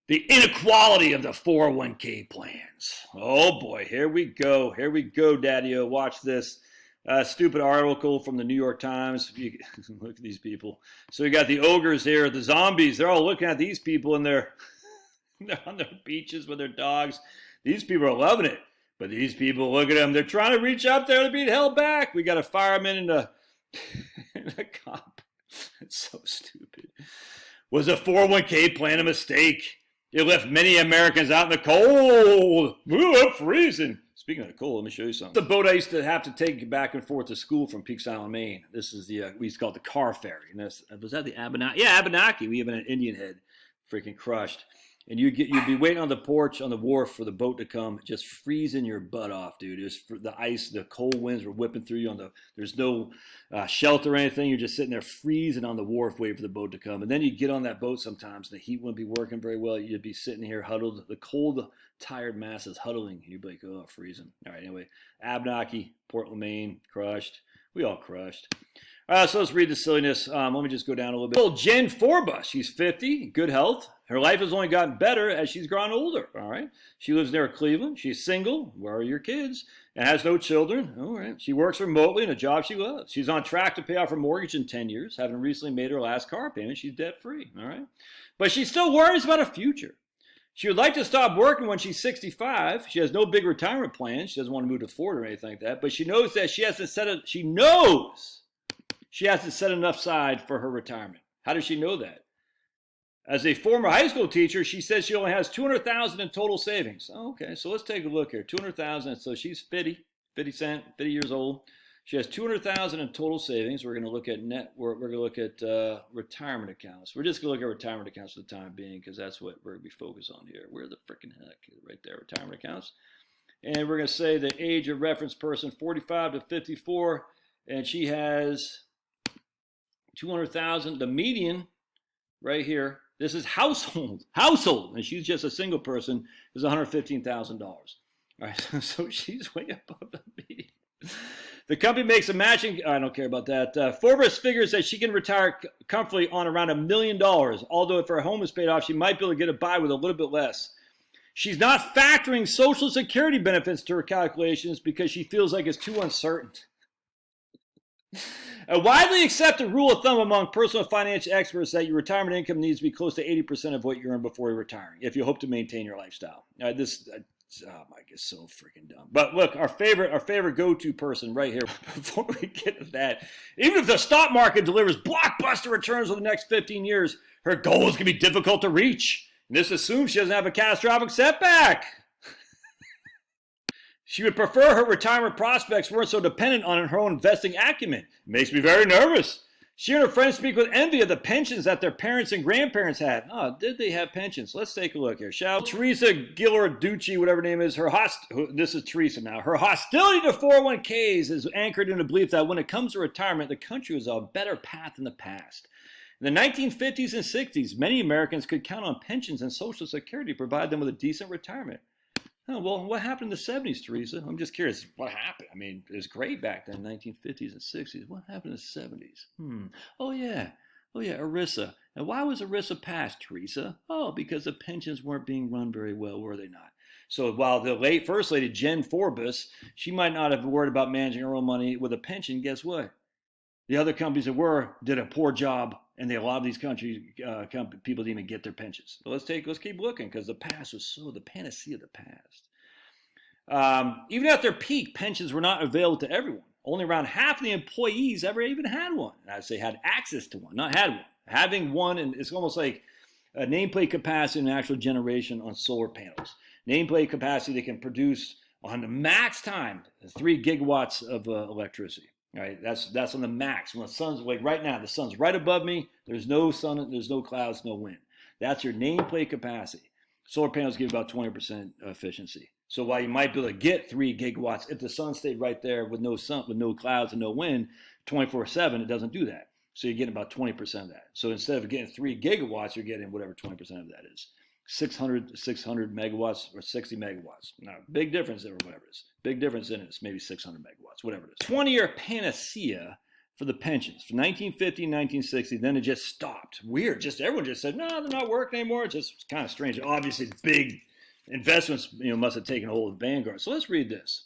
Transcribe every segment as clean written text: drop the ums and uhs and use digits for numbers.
The inequality of the 401k plans. Oh boy, here we go. Here we go, Daddy-O. Watch this. Stupid article from the New York Times. Look at these people. So we got the ogres here, the zombies. They're all looking at these people and they're on their beaches with their dogs. These people are loving it. But these people, look at them. They're trying to reach up there. They're being held back. We got a fireman and a cop. It's so stupid. Was a 401k plan a mistake? It left many Americans out in the cold. Ooh, I'm freezing. Speaking of the cold, let me show you something. The boat I used to have to take back and forth to school from Peaks Island, Maine. This is the, we used to call it the car ferry. And was that the Abenaki? Yeah, Abenaki. We have an Indian head. Freaking crushed. And you'd be waiting on the porch on the wharf for the boat to come, just freezing your butt off, dude. It was the ice, the cold winds were whipping through you. There's no shelter or anything. You're just sitting there freezing on the wharf waiting for the boat to come. And then you'd get on that boat sometimes. The heat wouldn't be working very well. You'd be sitting here huddled, the cold, tired masses huddling. You'd be like, oh, freezing. All right, anyway. Abenaki, Portland, Maine, crushed. We all crushed. All right, so let's read the silliness. Let me just go down a little bit. Little Jen Forbus, she's 50, good health. Her life has only gotten better as she's grown older, all right? She lives near Cleveland. She's single. Where are your kids? And has no children. All right. She works remotely in a job she loves. She's on track to pay off her mortgage in 10 years, having recently made her last car payment. She's debt-free, all right? But she still worries about her future. She would like to stop working when she's 65. She has no big retirement plans. She doesn't want to move to Florida or anything like that. But she knows that she hasn't set enough aside for her retirement. How does she know that? As a former high school teacher, she says she only has $200,000 in total savings. Oh, okay, so let's take a look here. $200,000. So she's 50 years old. She has $200,000 in total savings. We're going to look at we're going to look at retirement accounts. We're just going to look at retirement accounts for the time being because that's what we're going to be focused on here. Where the freaking heck? Right there, retirement accounts. And we're going to say the age of reference person, 45 to 54, and she has $200,000. The median right here. This is household, and she's just a single person, is $115,000. All right, so she's way above the median. The company makes a matching, I don't care about that. Forbes figures that she can retire comfortably on around $1 million, although if her home is paid off, she might be able to get it by with a little bit less. She's not factoring Social Security benefits to her calculations because she feels like it's too uncertain. A widely accepted rule of thumb among personal finance experts that your retirement income needs to be close to 80% of what you earn before you're retiring, if you hope to maintain your lifestyle. Oh my, it's so freaking dumb. But look, our favorite go-to person right here. Before we get to that, even if the stock market delivers blockbuster returns over the next 15 years, her goals can be difficult to reach. And this assumes she doesn't have a catastrophic setback. She would prefer her retirement prospects weren't so dependent on her own investing acumen. It makes me very nervous. She and her friends speak with envy of the pensions that their parents and grandparents had. Oh, did they have pensions? Let's take a look here. Teresa Ghilarducci, whatever her name is, this is Teresa now. Her hostility to 401ks is anchored in the belief that when it comes to retirement, the country was on a better path in the past. In the 1950s and 60s, many Americans could count on pensions and Social Security to provide them with a decent retirement. Oh, well, what happened in the 70s, Teresa? I'm just curious. What happened? I mean, it was great back then, 1950s and 60s. What happened in the 70s? Oh, yeah, ERISA. And why was ERISA passed, Teresa? Oh, because the pensions weren't being run very well, were they not? So while the late First Lady, Jen Forbes, she might not have worried about managing her own money with a pension, guess what? The other companies that did a poor job, and a lot of these countries, people didn't even get their pensions. So let's keep looking, because the past was the panacea of the past. Even at their peak, pensions were not available to everyone. Only around half of the employees ever even had one. And I'd say had access to one, not had one. Having one, and it's almost like a nameplate capacity in actual generation on solar panels. Nameplate capacity they can produce on the max time, 3 gigawatts of electricity. Right, that's on the max. When the sun's like right now, the sun's right above me. There's no sun, there's no clouds, no wind. That's your nameplate capacity. Solar panels give about 20% efficiency. So while you might be able to get 3 gigawatts, if the sun stayed right there with no sun, with no clouds and no wind, 24/7, it doesn't do that. So you're getting about 20% of that. So instead of getting 3 gigawatts, you're getting whatever 20% of that is. 600 megawatts or 60 megawatts. Now, big difference there or whatever it is. Big difference in it. It's maybe 600 megawatts, whatever it is. 20-year panacea for the pensions from 1950 and 1960. Then it just stopped. Weird. Just everyone just said, no, they're not working anymore. It's just kind of strange. Obviously, big investments, must have taken hold of Vanguard. So let's read this.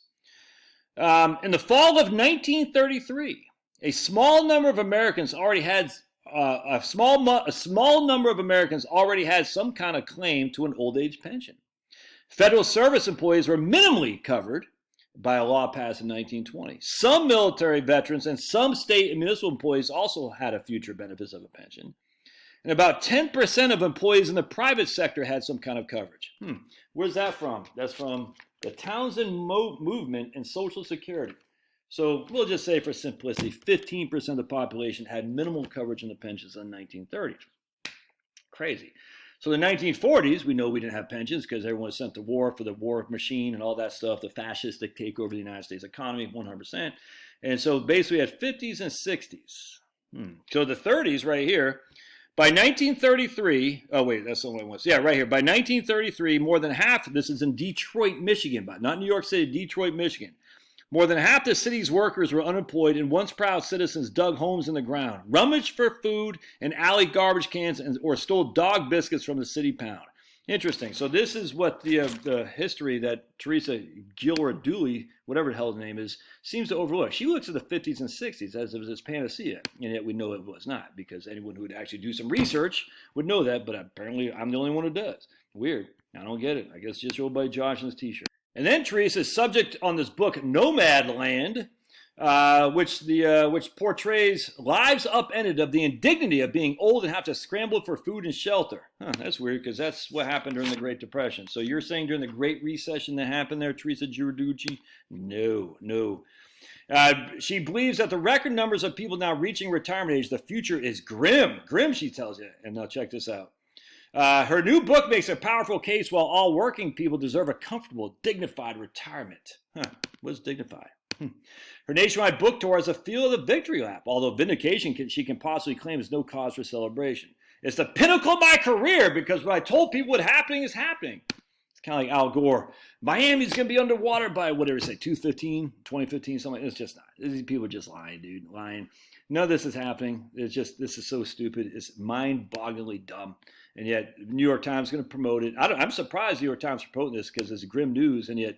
In the fall of 1933, a small number of Americans already had a small number of Americans already had some kind of claim to an old age pension. Federal service employees were minimally covered by a law passed in 1920. Some military veterans and some state and municipal employees also had a future benefits of a pension. And about 10% of employees in the private sector had some kind of coverage. Where's that from? That's from the Townsend Movement and Social Security. So we'll just say for simplicity, 15% of the population had minimal coverage in the pensions in the 1930s. Crazy. So in the 1940s, we know we didn't have pensions because everyone was sent to war for the war machine and all that stuff, the fascistic takeover of the United States economy, 100%. And so basically we had 50s and 60s. So the 30s right here, by 1933, oh wait, that's the only one. Yeah, right here. By 1933, more than half, this is in Detroit, Michigan, but not New York City, Detroit, Michigan. More than half the city's workers were unemployed, and once proud citizens dug homes in the ground, rummaged for food and alley garbage cans, or stole dog biscuits from the city pound. Interesting. So this is what the history that Teresa Gilroy Dooley, whatever the hell the name is, seems to overlook. She looks at the 50s and 60s as if it was this panacea, and yet we know it was not, because anyone who would actually do some research would know that, but apparently I'm the only one who does. Weird. I don't get it. I guess just old buddy Josh and his t-shirt. And then Teresa's subject on this book, Nomadland, which portrays lives upended of the indignity of being old and have to scramble for food and shelter. That's weird, because that's what happened during the Great Depression. So you're saying during the Great Recession that happened there, Teresa Giorducci? No. She believes that the record numbers of people now reaching retirement age, the future is grim. Grim, she tells you. And now check this out. Her new book makes a powerful case while all working people deserve a comfortable, dignified retirement. What's dignified? Her nationwide book tour has a feel of the victory lap, although vindication she can possibly claim is no cause for celebration. It's the pinnacle of my career because what I told people was happening is happening. It's kind of like Al Gore. Miami's going to be underwater by whatever, say 2015, something. It's just not. These people are just lying, dude, lying. None of this is happening. It's just, this is so stupid. It's mind-bogglingly dumb. And yet, the New York Times is going to promote it. I'm surprised the New York Times is promoting this because it's grim news. And yet,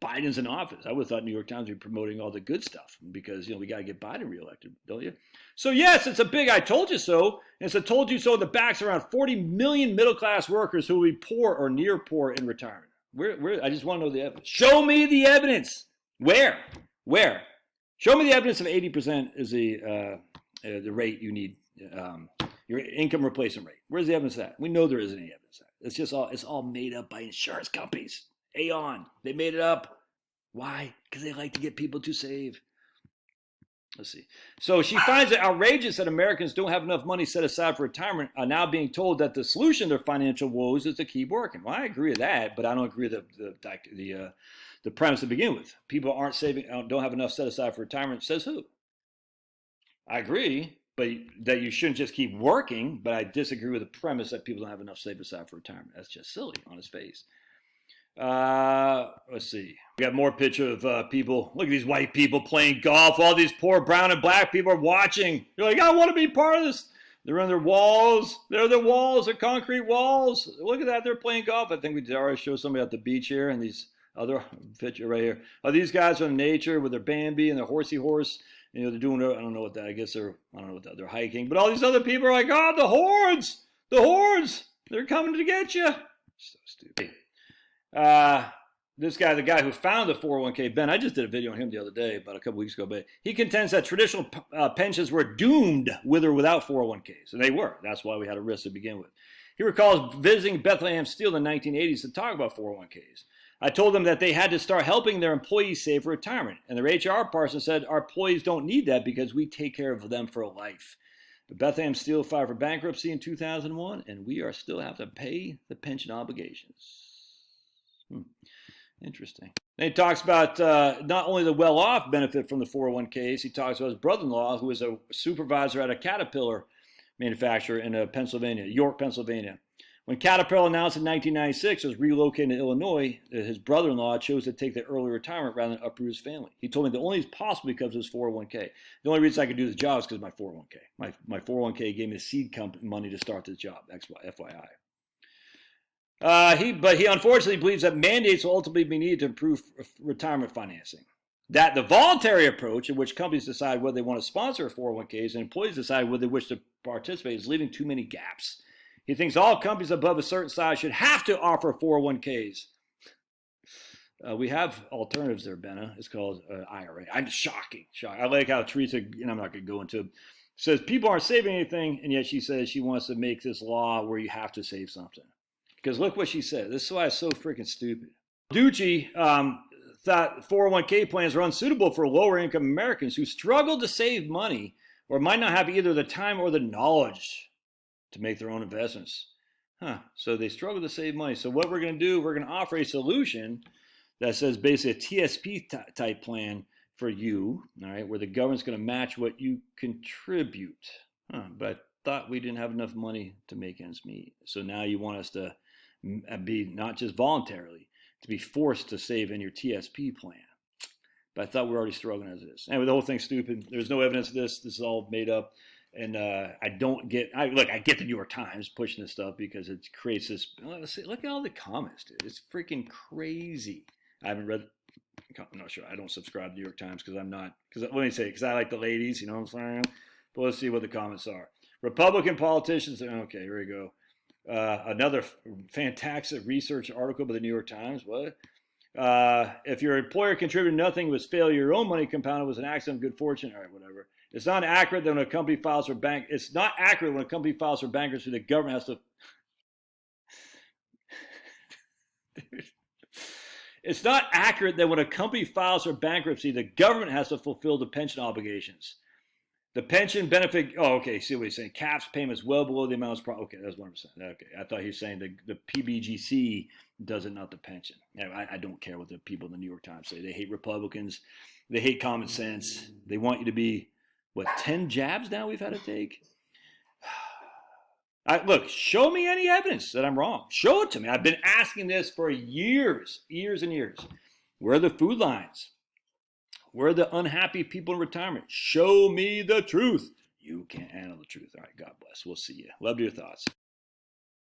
Biden's in office. I would have thought New York Times would be promoting all the good stuff because, we got to get Biden reelected, don't you? So, yes, it's a big I told you so. And it's a told you so in the backs of around 40 million middle-class workers who will be poor or near poor in retirement. Where? I just want to know the evidence. Show me the evidence. Where? Show me the evidence of 80% is the rate you need, your income replacement rate. Where's the evidence of that? We know there isn't any evidence of that. It's all made up by insurance companies. Aon, they made it up. Why? Because they like to get people to save. Let's see. So she finds it outrageous that Americans don't have enough money set aside for retirement, are now being told that the solution to their financial woes is to keep working. Well, I agree with that, but I don't agree with the premise to begin with. People aren't saving, don't have enough set aside for retirement. Says who? I agree, but that you shouldn't just keep working, but I disagree with the premise that people don't have enough saved aside for retirement. That's just silly on its face. Let's see. We got more picture of people. Look at these white people playing golf. All these poor brown and black people are watching. They're like, I want to be part of this. They're on their walls. They're the walls, they're concrete walls. Look at that. They're playing golf. I think we already showed somebody at the beach here, and these other picture right here. These guys are in nature with their Bambi and their horsey horse. They're doing, I don't know what that, I guess they're hiking. But all these other people are like, the hordes, they're coming to get you. So stupid. This guy, the guy who found the 401k, Ben, I just did a video on him the other day, about a couple weeks ago, but he contends that traditional pensions were doomed with or without 401ks. And they were. That's why we had a risk to begin with. He recalls visiting Bethlehem Steel in the 1980s to talk about 401ks. I told them that they had to start helping their employees save for retirement. And their HR person said, our employees don't need that because we take care of them for life. But Bethlehem Steel filed for bankruptcy in 2001, and we are still have to pay the pension obligations. Interesting. And he talks about not only the well-off benefit from the 401ks, he talks about his brother-in-law, who was a supervisor at a Caterpillar manufacturer in Pennsylvania, York, Pennsylvania. When Caterpillar announced in 1996 it was relocating to Illinois, his brother-in-law chose to take the early retirement rather than uproot his family. He told me the only possible because of his 401k. The only reason I could do the job is because of my 401k. My 401k gave me the seed company money to start the job, FYI. But he unfortunately believes that mandates will ultimately be needed to improve retirement financing. That the voluntary approach in which companies decide whether they want to sponsor 401ks and employees decide whether they wish to participate is leaving too many gaps. He thinks all companies above a certain size should have to offer 401ks. We have alternatives there, Benna. It's called IRA. I'm shocking. I like how Teresa, and I'm not going to go into it, says people aren't saving anything, and yet she says she wants to make this law where you have to save something. Because look what she said. This is why it's so freaking stupid. Ducey thought 401k plans are unsuitable for lower income Americans who struggle to save money or might not have either the time or the knowledge to make their own investments. So they struggle to save money. So what we're going to do, we're going to offer a solution that says basically a TSP type plan for you, all right, where the government's going to match what you contribute. But I thought we didn't have enough money to make ends meet. So now you want us to be not just voluntarily, to be forced to save in your TSP plan. But I thought we were already struggling as it is. Anyway, the whole thing's stupid. There's no evidence of this. This is all made up. And I get the New York Times pushing this stuff because it creates this. Look at all the comments, dude. It's freaking crazy. I haven't read. I'm not sure. I don't subscribe to the New York Times because I'm not. Because let me say, because I like the ladies. You know what I'm saying? But let's see what the comments are. Republican politicians. Okay, here we go. Another fantastic research article by the New York Times. What? If your employer contributed nothing, it was failure. Your own money compounded was an accident of good fortune. All right, whatever. It's not accurate that when a company files for It's not accurate when a company files for bankruptcy. The government has to. It's not accurate that when a company files for bankruptcy, the government has to fulfill the pension obligations. The pension benefit. Oh, okay. See what he's saying. Caps payments well below the amounts. Okay, that's 1%. Okay, I thought he was saying the PBGC does it, not the pension. I don't care what the people in the New York Times say. They hate Republicans. They hate common sense. They want you to be. What, 10 jabs now we've had to take? Look, show me any evidence that I'm wrong. Show it to me. I've been asking this for years and years. Where are the food lines? Where are the unhappy people in retirement? Show me the truth. You can't handle the truth. All right, God bless. We'll see you. Love your thoughts.